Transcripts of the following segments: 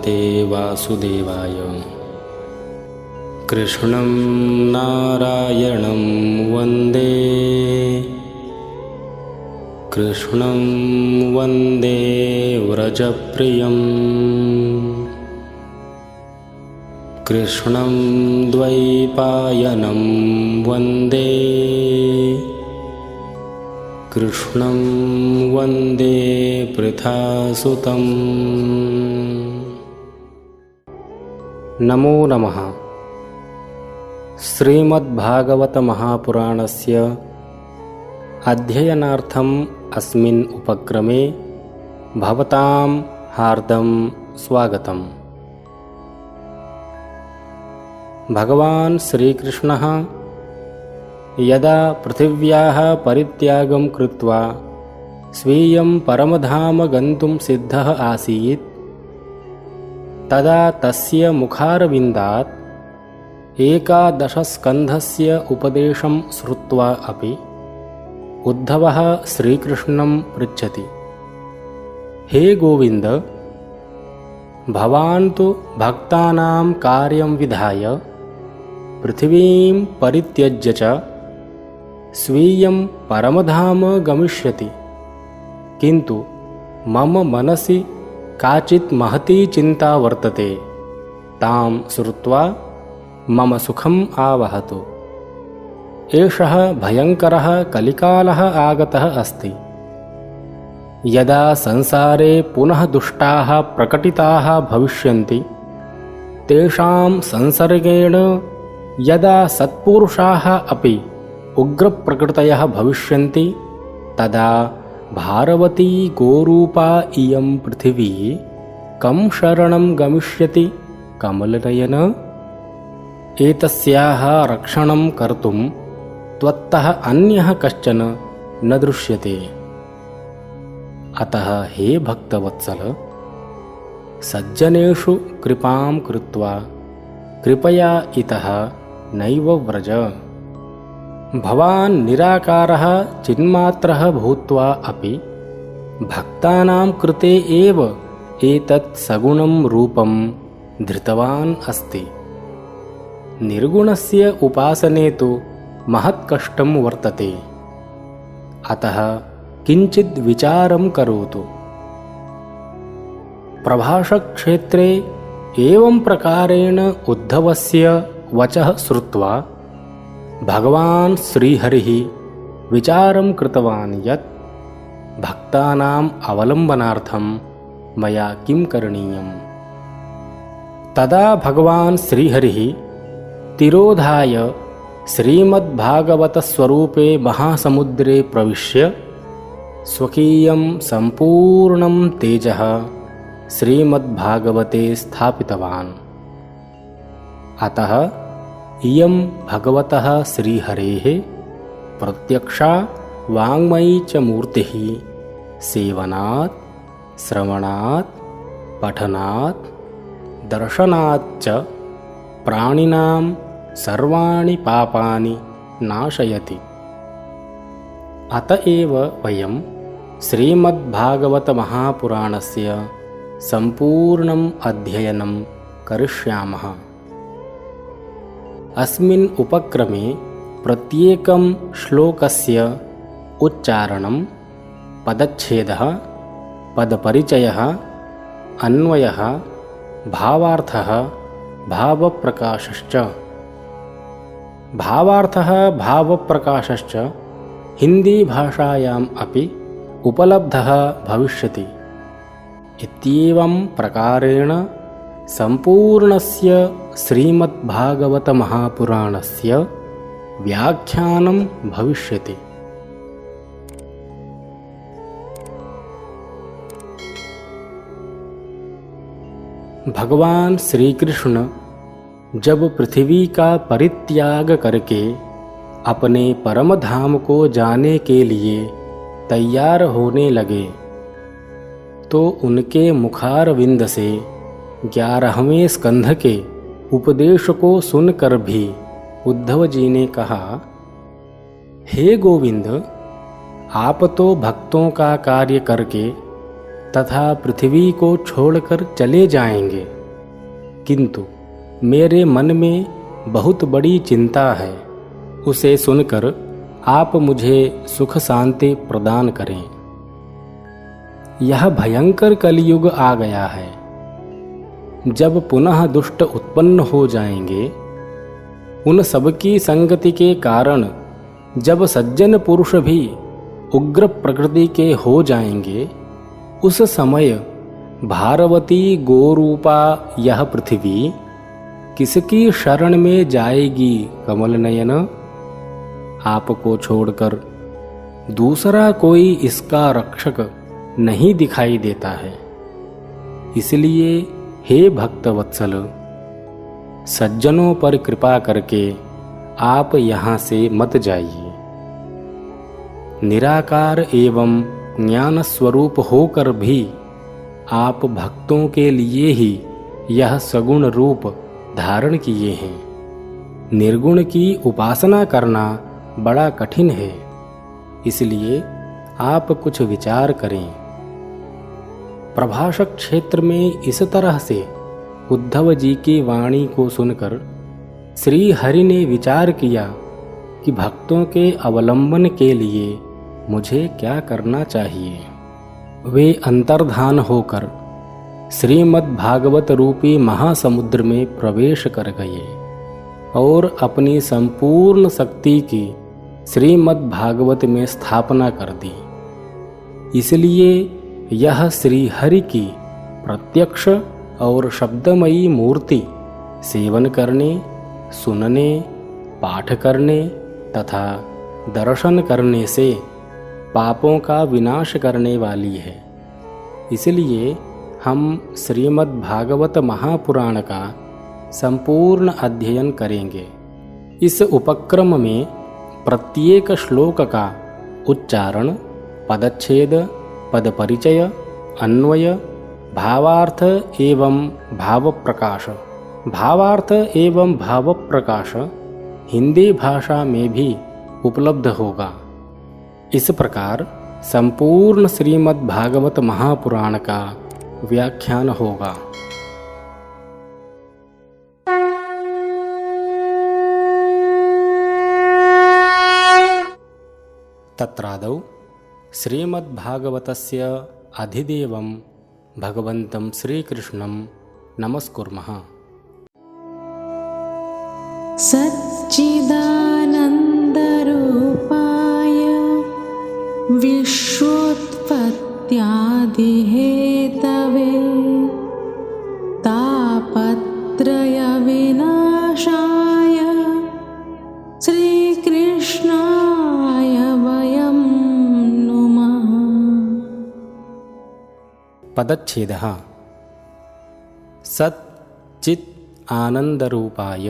भगवते वासुदेवाय। कृष्णं नारायणं वन्दे, कृष्णं वन्दे व्रजप्रियम्, कृष्णं द्वैपायनं वन्दे, कृष्णं वन्दे पृथासुतम्। नमो नमः। श्रीमद्भागवत महापुराणस्य अध्ययनार्थम् अस्मिन् उपक्रमे भवतां हार्दं स्वागतम्। भगवान् श्रीकृष्णः यदा पृथिव्याः परित्यागं कृत्वा स्वीयं परमधाम गन्तुं सिद्धः आसीत्, तदा तस्य मुखारविन्दात् 11 स्कन्धस्य उपदेशं श्रुत्वा अपि उद्धवः श्रीकृष्णं पृच्छति, हे गोविन्द, भवान् तु भक्तानां कार्यं विधाय पृथिवीं परित्यज्य च स्वीयं परमधाम गमिष्यति, किन्तु मम मनसि काचित् महती चिन्ता वर्तते, तां श्रुत्वा मम सुखम् आवहतु। एषः भयङ्करः कलिकालः आगतः अस्ति। यदा संसारे पुनः दुष्टाः प्रकटिताः भविष्यन्ति, तेषां संसर्गेण यदा सत्पुरुषाः अपि उग्रप्रकृतयः भविष्यन्ति, तदा भारवती गोरूपा इयं पृथिवी कं शरणं गमिष्यति कमलनयन? एतस्याः रक्षणं कर्तुं त्वत्तः अन्यः कश्चन न दृश्यते। अतः हे भक्तवत्सल, सज्जनेषु कृपां कृत्वा कृपया इतः नैव व्रज। भवान् निराकारः चिन्मात्रः भूत्वा अपि भक्तानां कृते एव एतत् सगुणं रूपं धृतवान् अस्ति। निर्गुणस्य उपासने तु महत्कष्टं वर्तते, अतः किञ्चित् विचारं करोतु। प्रभाषक्षेत्रे एवं प्रकारेण उद्धवस्य वचः श्रुत्वा भगवान् श्रीहरिः विचारं कृतवान् यत् भक्तानाम् अवलम्बनार्थं मया किं करणीयम्। तदा भगवान् श्रीहरिः तिरोधाय श्रीमद्भागवतस्वरूपे महासमुद्रे प्रविश्य स्वकीयं सम्पूर्णं तेजः श्रीमद्भागवते स्थापितवान्। अतः इयं भगवतः श्रीहरेः प्रत्यक्षा वाङ्मयी च मूर्तिः सेवनात्, श्रवणात्, पठनात्, दर्शनात् च प्राणिनां सर्वाणि पापानि नाशयति। अतएव वयं श्रीमद्भागवतमहापुराणस्य सम्पूर्णम् अध्ययनं करिष्यामः। अस्मिन् उपक्रमे प्रत्येकं श्लोकस्य उच्चारणं, पदच्छेदः, पदपरिचयः, अन्वयः, भावार्थः, भावप्रकाशश्च। भावार्थः भावप्रकाशश्च हिन्दीभाषायाम् अपि उपलब्धः भविष्यति। इत्येवं प्रकारेण सम्पूर्णस्य श्रीमद्भागवतमहापुराणस्य व्याख्यानं भविष्यति। भगवान श्री कृष्ण जब पृथ्वी का परित्याग करके अपने परम धाम को जाने के लिए तैयार होने लगे, तो उनके मुखारविंद से 11वें स्कंध के उपदेश को सुनकर भी उद्धव जी ने कहा, हे गोविंद, आप तो भक्तों का कार्य करके तथा पृथ्वी को छोड़कर चले जाएंगे, किंतु मेरे मन में बहुत बड़ी चिंता है, उसे सुनकर आप मुझे सुख शांति प्रदान करें। यह भयंकर कलयुग आ गया है, जब पुनः दुष्ट उत्पन्न हो जाएंगे। उन सबकी संगति के कारण जब सज्जन पुरुष भी उग्र प्रकृति के हो जाएंगे, उस समय भारवती गोरूपा यह पृथ्वी किसकी शरण में जाएगी कमल नयन? आपको छोड़कर दूसरा कोई इसका रक्षक नहीं दिखाई देता है। इसलिए हे भक्त वत्सल, सज्जनों पर कृपा करके आप यहाँ से मत जाइए। निराकार एवं ज्ञान स्वरूप होकर भी आप भक्तों के लिए ही यह सगुण रूप धारण किए हैं। निर्गुण की उपासना करना बड़ा कठिन है, इसलिए आप कुछ विचार करें। प्रभाषक क्षेत्र में इस तरह से उद्धव जी की वाणी को सुनकर श्री हरि ने विचार किया कि भक्तों के अवलंबन के लिए मुझे क्या करना चाहिए। वे अंतर्धान होकर श्रीमद् भागवत रूपी महासमुद्र में प्रवेश कर गए और अपनी संपूर्ण शक्ति की श्रीमद् भागवत में स्थापना कर दी। इसलिए यह श्री हरि की प्रत्यक्ष और शब्दमयी मूर्ति सेवन करने, सुनने, पाठ करने तथा दर्शन करने से पापों का विनाश करने वाली है। इसलिए हम श्रीमद् भागवत महापुराण का संपूर्ण अध्ययन करेंगे। इस उपक्रम में प्रत्येक श्लोक का उच्चारण, पदच्छेद, पदपरिचय, अन्वय, भावार्थ एवं भाव प्रकाश हिंदी भाषा में भी उपलब्ध होगा। इस प्रकार संपूर्ण श्रीमद् भागवत महापुराण का व्याख्यान होगा। तत्रादौ श्रीमद्भागवतस्य अधिदेवं भगवन्तं श्रीकृष्णं नमस्कुर्मः। सच्चिदानन्दरूपाय विश्वोत्पत्त्यादिहेतवे तापत्रयविनाशाय श्रीकृष्णाय वयं नुमः। पदच्छेदः सत् चित् आनन्दरूपाय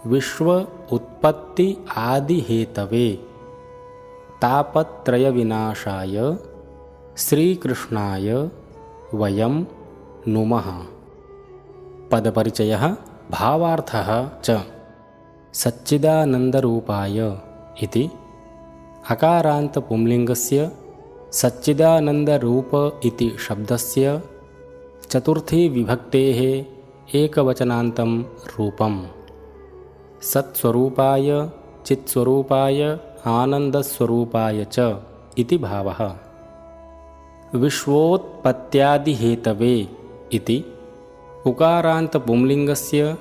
विश्व उत्पत्ति आदि हेतवे तापत्रय विनाशाय श्रीकृष्णाय वयं नुमः। पदपरिचयः भावार्थः च सच्चिदानन्दरूपाय इति अकारान्त पुंलिङ्गस्य सच्चिदानन्दरूप इति शब्दस्य चतुर्थी विभक्तेः एकवचनान्तं रूपम्। सत्स्वरूपाय, चित्स्वरूपाय, आनन्दस्वरूपाय च इति भावः। विश्वोत्पत्त्यादिहेतवे इति उकारान्त पुंलिङ्गस्य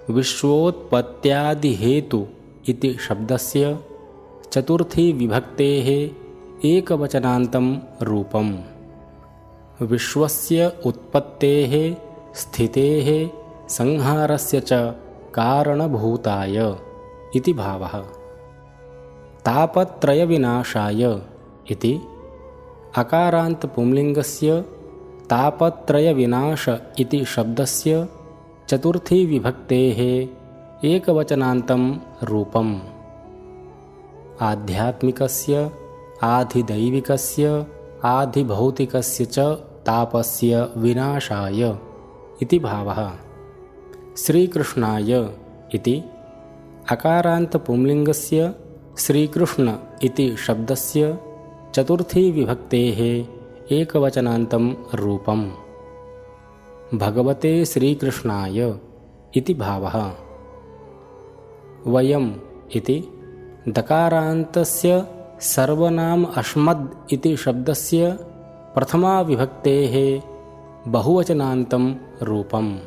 विश्वोत्पत्त्यादिहेतु इति शब्दस्य चतुर्थी विभक्तेः एकवचनान्तं रूपम्। विश्वस्य उत्पत्तेः, स्थितेः, संहारस्य च कारणभूताय इति भावः। तापत्रयविनाशाय इति अकारान्त पुंलिङ्गस्य तापत्रयविनाश इति शब्दस्य चतुर्थी विभक्तेः एकवचनान्तं रूपम्। आध्यात्मिकस्य, आधिदैविकस्य, आधिभौतिकस्य च तापस्य विनाशाय इति भावः। श्रीकृष्णाय इति अकारान्त पुंलिङ्गस्य श्रीकृष्ण इति शब्दस्य चतुर्थी विभक्तेः एकवचनान्तं रूपम्। भगवते श्रीकृष्णाय इति भावः। वयम् इति दकारान्तस्य सर्वनाम अस्मद् इति शब्दस्य प्रथमा विभक्तेः बहुवचनान्तं रूपम्।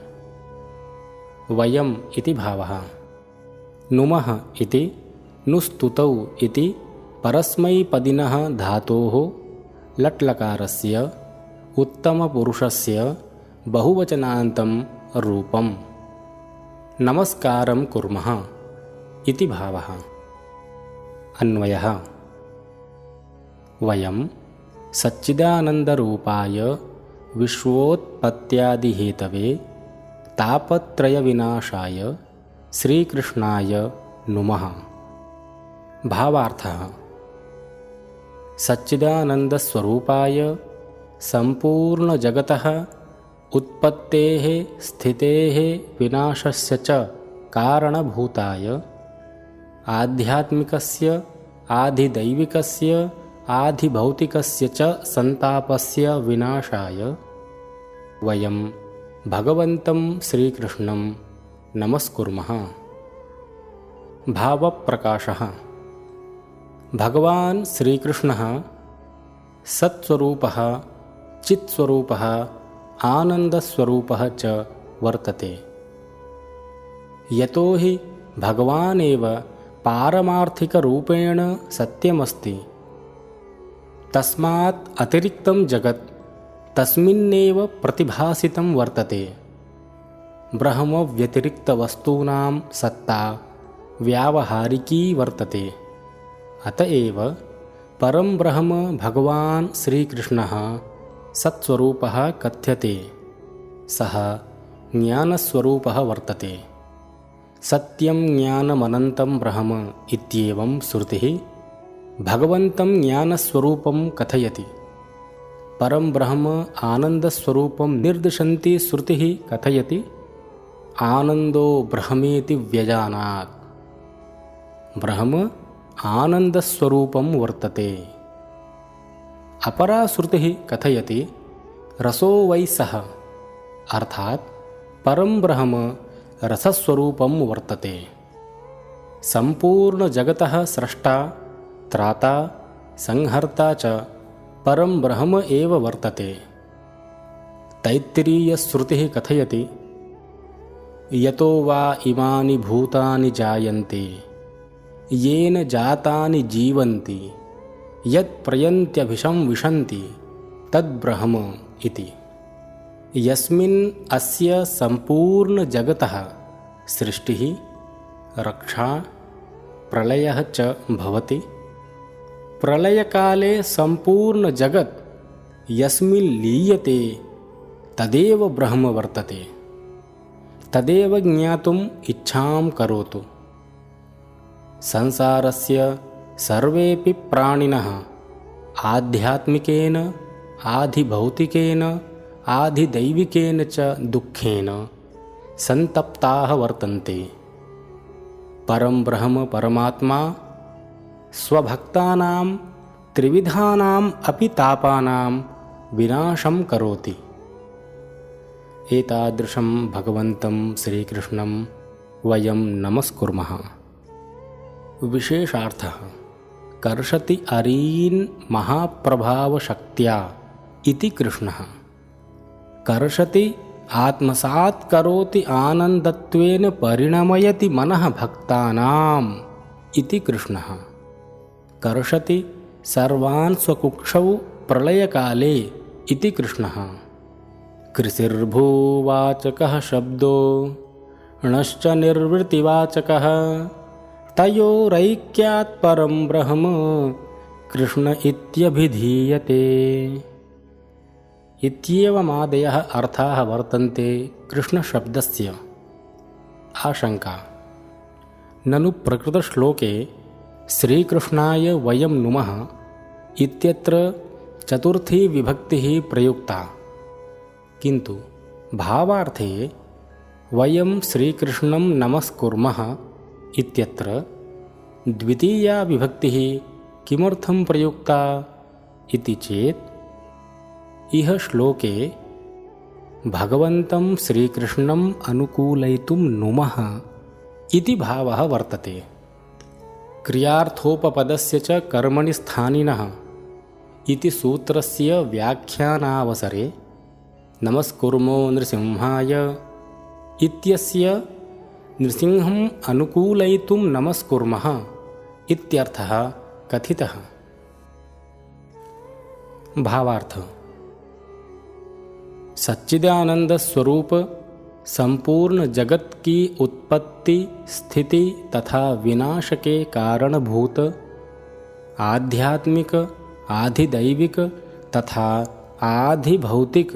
वयम् इति भावः। नुमः इति नुस्तुतौ इति परस्मैपदिनः धातोः लट्लकारस्य उत्तमपुरुषस्य बहुवचनान्तं रूपम्। नमस्कारं कुर्मः इति भावः। अन्वयः। वयं सच्चिदानन्दरूपाय विश्वोत्पत्त्यादिहेतवे तापत्रयविनाशाय श्रीकृष्णाय नुमः। भावार्थः। सच्चिदानन्दस्वरूपाय सम्पूर्णजगतः उत्पत्तेः स्थितेः विनाशस्य च कारणभूताय आध्यात्मिकस्य आधिदैविकस्य आधिभौतिकस्य च संतापस्य विनाशाय वयं भगवन्तं श्रीकृष्णं नमस्कुर्मः। भावप्रकाशः। भगवान् श्रीकृष्णः सत्स्वरूपः चित्स्वरूपः आनन्दस्वरूपः च वर्तते। यतो हि भगवान् एव पारमार्थिकरूपेण सत्यमस्ति, तस्मात् अतिरिक्तं जगत् तस्मिन्नेव प्रतिभासितं वर्तते। ब्रह्मव्यतिरिक्तवस्तूनां सत्ता व्यावहारिकी वर्तते। अतएव परं ब्रह्म भगवान् श्रीकृष्णः सत्स्वरूपः कथ्यते। सः ज्ञानस्वरूपः वर्तते। सत्यं ज्ञानमनन्तं ब्रह्म इत्येवं श्रुतिः भगवन्तं ज्ञानस्वरूपं कथयति। परं ब्रह्म आनन्दस्वरूपं निर्दिशन्ति श्रुतिः कथयति आनन्दो ब्रह्मेति व्यजानात्। ब्रह्म आनन्दस्वरूपं वर्तते। अपरा श्रुतिः कथयति रसो वै सः, अर्थात् परं ब्रह्म रसस्वरूपं वर्तते। सम्पूर्णजगतः स्रष्टा त्राता संहर्ता च परं ब्रह्म एव वर्तते। तैत्तिरीयश्रुतिः कथयति यतो वा इमानि भूतानि जायन्ते येन जातानि जीवन्ति यत्प्रयन्त्यभिशं विशन्ति तद्ब्रह्म इति। यस्मिन् अस्य सम्पूर्णजगतः सृष्टिः रक्षा प्रलयः च भवति। प्रलयकाले सम्पूर्णजगत् यस्मिन् लीयते तदेव ब्रह्म वर्तते। तदेव ज्ञातुम् इच्छां करोतु। संसारस्य सर्वेऽपि प्राणिनः आध्यात्मिकेन आधिभौतिकेन आधिदैविकेन च दुःखेन संतप्ताः वर्तन्ते। परं ब्रह्म परमात्मा स्वभक्तानां त्रिविधानाम् अपि तापानां विनाशं करोति। एतादृशं भगवन्तं श्रीकृष्णं वयं नमस्कुर्मः। विशेषार्थः। कर्षति अरीन् महाप्रभावशक्त्या इति कृष्णः। कर्षति आत्मसात् करोति आनन्दत्वेन परिणमयति मनः भक्तानाम् इति कृष्णः। कर्षति सर्वान् स्वकुक्षौ प्रलयकाले इति कृष्णः। कृषिर्भूवाचकः शब्दो णश्च निर्वृतिवाचकः तयोरैक्यात् परं ब्रह्म कृष्ण इत्यभिधीयते। इत्येवमादयः अर्थाः वर्तन्ते कृष्णशब्दस्य। आशंका। ननु प्रकृतश्लोके श्रीकृष्णाय वयं नुमः इत्यत्र चतुर्थी विभक्तिः प्रयुक्ता, किन्तु भावार्थे वयं श्रीकृष्णं नमस्कुर्मः इत्यत्र द्वितीया विभक्तिः किमर्थं प्रयुक्ता इति चेत् इह श्लोके भगवन्तं श्रीकृष्णम् अनुकूलयितुं नुमः इति भावः वर्तते। क्रियार्थोपपदस्य च कर्मणि स्थानिनः इति सूत्रस्य व्याख्यानावसरे नमस्कुर्मो नृसिंहाय इत्यस्य नृसिंहम् अनुकूलयितुं नमस्कुर्मः इत्यर्थः कथितः। भावार्थ: सच्चिदानंद स्वरूप संपूर्ण जगत की उत्पत्ति, स्थिति तथा विनाश के कारणभूत आध्यात्मिक, आधिदैविक तथा आधिभौतिक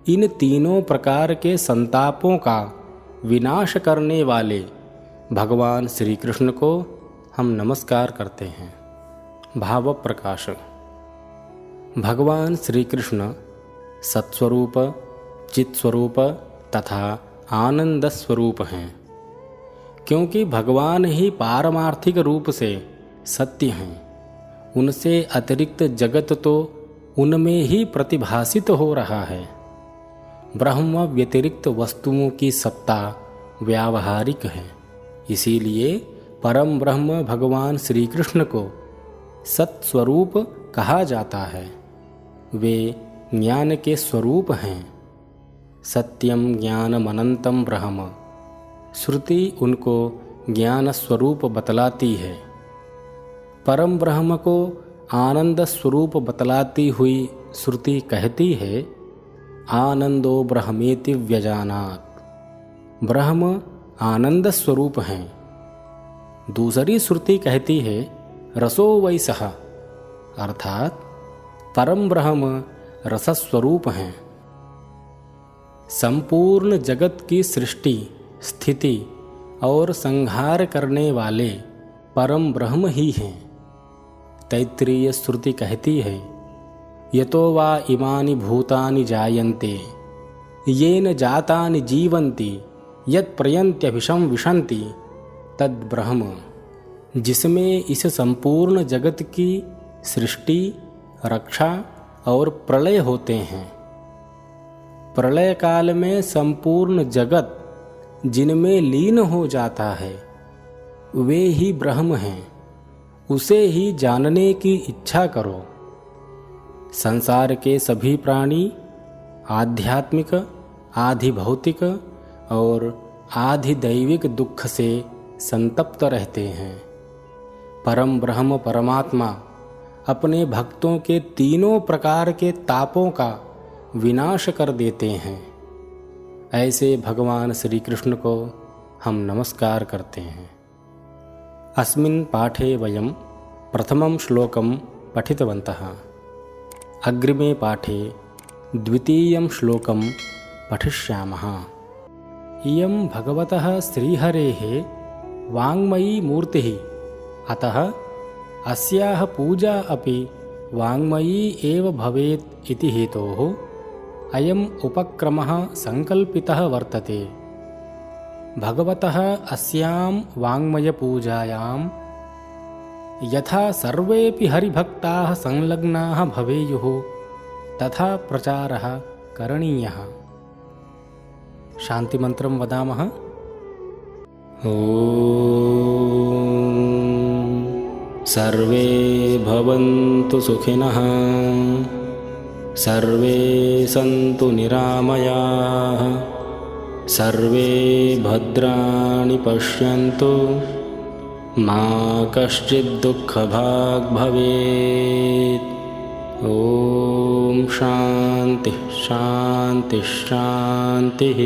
इन तीनों प्रकार के संतापों का विनाश करने वाले भगवान श्री कृष्ण को हम नमस्कार करते हैं। भाव प्रकाश: भगवान श्री कृष्ण सत्स्वरूप, चित्स्वरूप तथा आनंद स्वरूप हैं, क्योंकि भगवान ही पारमार्थिक रूप से सत्य हैं। उनसे अतिरिक्त जगत तो उनमें ही प्रतिभासित हो रहा है। ब्रह्म व्यतिरिक्त वस्तुओं की सत्ता व्यावहारिक है, इसीलिए परम ब्रह्म भगवान श्री कृष्ण को सत्स्वरूप कहा जाता है। वे ज्ञान के स्वरूप हैं। सत्यम ज्ञानमनंतम ब्रह्म, श्रुति उनको ज्ञान स्वरूप बतलाती है। परम ब्रह्म को आनंद स्वरूप बतलाती हुई श्रुति कहती है, आनंदो ब्रह्मेति व्यजानात्। ब्रह्म आनंद स्वरूप हैं। दूसरी श्रुति कहती है, रसो वै सः, अर्थात परम ब्रह्म रसस्वरूप हैं। संपूर्ण जगत की सृष्टि, स्थिति और संहार करने वाले परम ब्रह्म ही हैं। तैत्तिरीय श्रुति कहती है, यतो वा इमानि भूतानि जायन्ते येन जातानि जीवन्ति यत् प्रयन्त्यभिशं विशन्ति तद् ब्रह्म। जिसमें इस संपूर्ण जगत की सृष्टि, रक्षा और प्रलय होते हैं। प्रलय काल में संपूर्ण जगत जिनमें लीन हो जाता है, वे ही ब्रह्म हैं। उसे ही जानने की इच्छा करो। संसार के सभी प्राणी आध्यात्मिक, आधिभौतिक और आधिदैविक दुख से संतप्त रहते हैं। परम ब्रह्म परमात्मा अपने भक्तों के तीनों प्रकार के तापों का विनाश कर देते हैं। ऐसे भगवान श्री कृष्ण को हम नमस्कार करते हैं। अस्मिन् पाठे वयं प्रथमं श्लोकं पठितवन्तः। अग्रिमे पाठे द्वितीयं श्लोकं पठिष्यामः। इयं भगवतः श्रीहरेः वाङ्मयी मूर्तिः, अतः अस्याः पूजा अपि वाङ्मयी एव भवेत् इति हेतोः अयम् उपक्रमः संकल्पितः वर्तते। भगवतः अस्यां वाङ्मयपूजायां यथा सर्वेऽपि हरिभक्ताः संलग्नाः भवेयुः तथा प्रचारः करणीयः। शान्तिमन्त्रं वदामः। सर्वे भवन्तु सुखिनः, सर्वे सन्तु निरामयाः, सर्वे भद्राणि पश्यन्तु, मा कश्चित् दुःखभाग् भवेत्। ॐ शान्तिः शान्तिः शान्तिः।